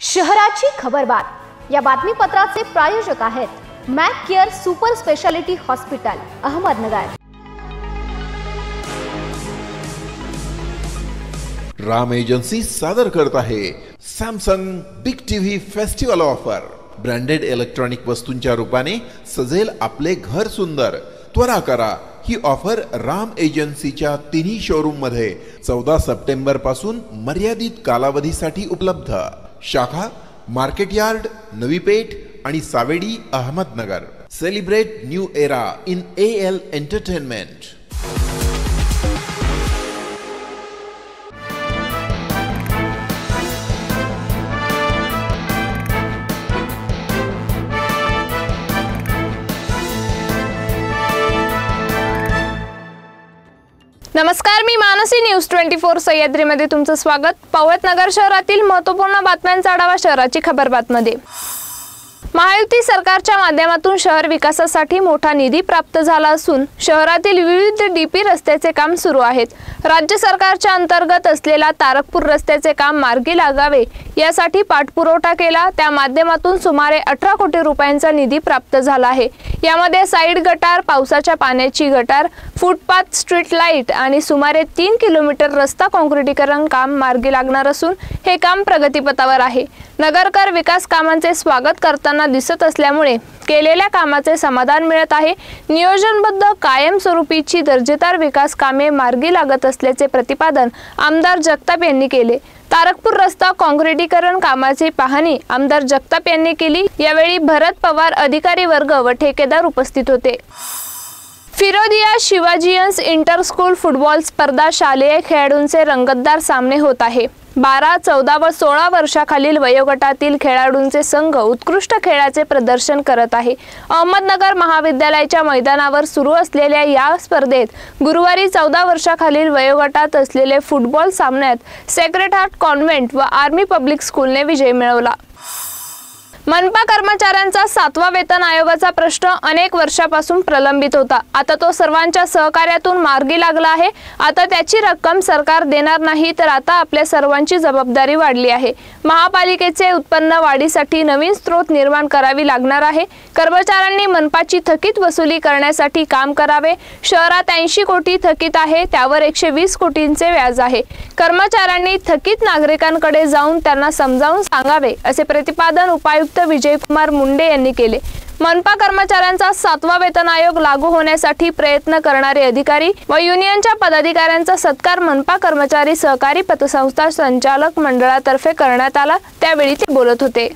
शहराची खबरबात या बातमीपत्राचे प्रायोजक आहेत Mac care super speciality hospital Ahmednagar. Ram agency सादर करत आहे Samsung big TV festival offer. Branded electronic वस्तूंच्या रूपाने सजेल आपले घर सुंदर। त्वरा करा, ही ऑफर राम एजन्सीच्या तिन्ही शोरूम मध्ये 14 सप्टेंबर पासून मर्यादित कालावधीसाठी उपलब्ध। शाखा मार्केट यार्ड, नवी पेठ आणि Savedi Ahmednagar. Celebrate new era in AL entertainment. नमस्कार, मी मानसी न्यूज 24 सह्याद्रीमध्ये तुमचं स्वागत। पावत नगर शहरातील महत्त्वपूर्ण बातम्यांचा आढावा शहराची खबरबातमध्ये। महायुती सरकारच्या माध्यमातून शहर विकासासाठी मोठा निधी प्राप्त झाला असून शहरातील विविध DP रस्त्याचे काम सुरू आहेत। राज्य सरकारच्या अंतर्गत असलेला तारकपूर रस्त्याचे काम मार्गी लागावे यासाठी पाठपुरावा केला। त्या माध्यमातून सुमारे 18 कोटी रुपयांचा निधी प्राप्त झाला आहे। यामध्ये साइड गटार, पावसाच्या पाण्याची गटार, फुटपाथ, स्ट्रीट लाईट आणि सुमारे 3 किलोमीटर रस्ता काँक्रिटीकरण काम मार्गी लागणार असून हे काम प्रगतीपथावर आहे। नगरकर विकास कामांचे स्वागत करताना दिसत असल्यामुळे केलेल्या कामाचे समाधान मिळत आहे। नियोजनबद्ध कायमस्वरूपीची दर्जेदार विकास कामे मार्गी लागत असल्याचे प्रतिपादन आमदार जगताप यांनी केले। तारकपूर रस्ता काँक्रिटीकरण कामाची पाहणी आमदार जगताप यांनी केली। यावेळी भरत पवार, अधिकारी वर्ग व ठेकेदार उपस्थित होते। फिरोदिया शिवाजियन्स इंटर स्कूल फुटबॉल स्पर्धा शालेय खेळाडूंचे रंगतदार सामने होत आहे। 12, 14 व 16 वर्षाखालील वयोगटातील खेळाडूंचे संघ उत्कृष्ट खेळाचे प्रदर्शन करत आहे। अहमदनगर महाविद्यालयाच्या मैदानावर सुरू असलेल्या या स्पर्धेत गुरुवारी 14 वर्षाखालील वयोगटात असलेले फुटबॉल सामन्यात सेक्रेड हार्ट कॉन्व्हेंट व आर्मी पब्लिक स्कूलने विजय मिळवला। मनपा कर्मचाऱ्यांचा 7वा वेतन आयोगाचा प्रश्न अनेक वर्षापासून प्रलंबित होता। आता तो सर्वांच्या सहकार्यातून मार्गी लागला आहे। आता त्याची रक्कम सरकार देणार नाही, तर आता आपल्या सर्वांची जबाबदारी वाढली आहे। महापालिकेचे उत्पन्न वाढीसाठी नवीन स्रोत निर्माण करावी लागणार आहे। कर्मचाऱ्यांनी मनपाची थकीत वसुली करण्यासाठी काम करावे। शहरात 80 कोटी थकीत आहे, त्यावर 120 कोटींचे व्याज आहे। कर्मचाऱ्यांनी थकीत नागरिकांकडे जाऊन त्यांना समजावून सांगावे, असे प्रतिपादन उपायुक्त विजयकुमार मुंडे यांनी केले। मनपा कर्मचाऱ्यांचा 7वा वेतन आयोग लागू होण्यासाठी प्रयत्न करणारे अधिकारी व युनियनच्या पदाधिकाऱ्यांचा सत्कार मनपा कर्मचारी सहकारी पतसंस्था संचालक मंडळातर्फे करण्यात आला। त्यावेळी ते बोलत होते।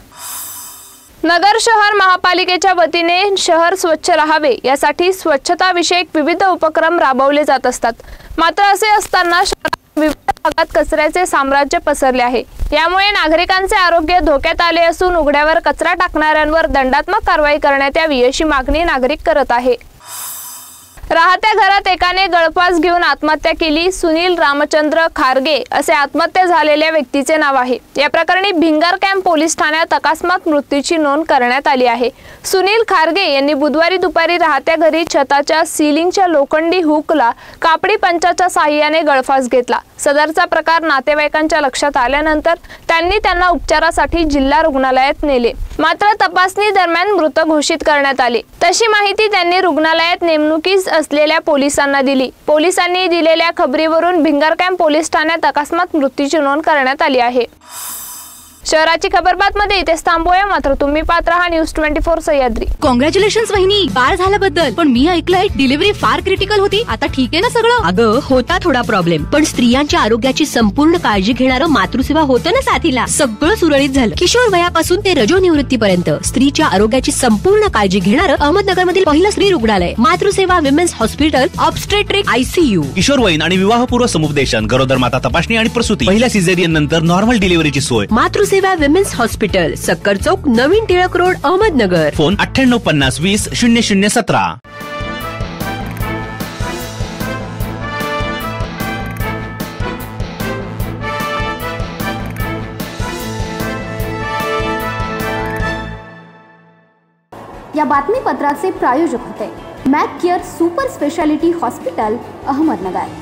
नगर शहर महापालिकेच्या वतीने शहर स्वच्छ राहावे यासाठी स्वच्छता विषयक विविध उपक्रम राबवले जात असतात। मात्र असे असताना शहरात विविध भागात कचऱ्याचे साम्राज्य पसरले आहे। यामुळे नागरिकांचे आरोग्य धोक्यात आले असून उघड्यावर कचरा टाकणाऱ्यांवर दंडात्मक कारवाई करण्यात यावी अशी मागणी नागरिक करत आहे। राहत्या घरात एकाने गळफास घेऊन आत्महत्या केली। सुनील रामचंद्र खारगे असे आत्महत्या झालेल्या व्यक्तीचे नाव आहे। या प्रकरणी भिंगार कॅम्प पोलीस ठाण्यात अकस्मात मृत्यूची नोंद करण्यात आली आहे। सुनील खारगे यांनी बुधवारी दुपारी राहत्या घरी छताच्या सीलिंगच्या लोखंडी हुकला कापडी पंचाच्या साहाय्याने गळफास घेतला। सदरचा प्रकार नातेवाईकांच्या लक्षात आल्यानंतर त्यांनी त्यांना उपचारासाठी जिल्हा रुग्णालयात नेले, मात्र तपासणी दरम्यान मृत घोषित करण्यात आले। तशी माहिती त्यांनी रुग्णालयात नेमणुकीस असलेल्या पोलिसांना दिली। पोलिसांनी दिलेल्या खबरीवरून भिंगार कॅम्प पोलीस ठाण्यात अकस्मात मृत्यूची नोंद करण्यात आली आहे। शहराची खबरबातमध्ये इथेच थांबूया, मात्र तुम्ही पाहत रहा न्यूज 24 सह्याद्री। कॉंग्रॅच्युलेशन्स वहिनी, बाळ झाल्याबद्दल। पण मी ऐकलंय डिलिव्हरी फार क्रिटिकल होती। आता ठीक आहे ना सगळं? अगं होता थोडा प्रॉब्लेम, पण स्त्रियांच्या आरोग्याची संपूर्ण काळजी घेणारं मातृसेवा होतं ना साथीला। सगळं सुरळीत झालं। किशोर वयापासून ते रजोनिवृत्तीपर्यंत स्त्रीच्या आरोग्याची संपूर्ण काळजी घेणारं अहमदनगर मधील पहिलं स्त्री रुग्णालय Matruseva women's hospital, obstetric ICU। किशोरवयीन आणि विवाहपूर्व समुपदेशन, गरोदर माता तपासणी आणि प्रसूती, पहिल्या सिझेरियन नंतर नॉर्मल डिलिव्हरीची सोय। मातृसेवा विमेन्स हॉस्पिटल, सक्कर चौक, नवीन टिळक रोड, अहमदनगर। फोन 9850 20 0017। या बातमीपत्राचे प्रायोजक होते Mac care super speciality hospital Ahmednagar.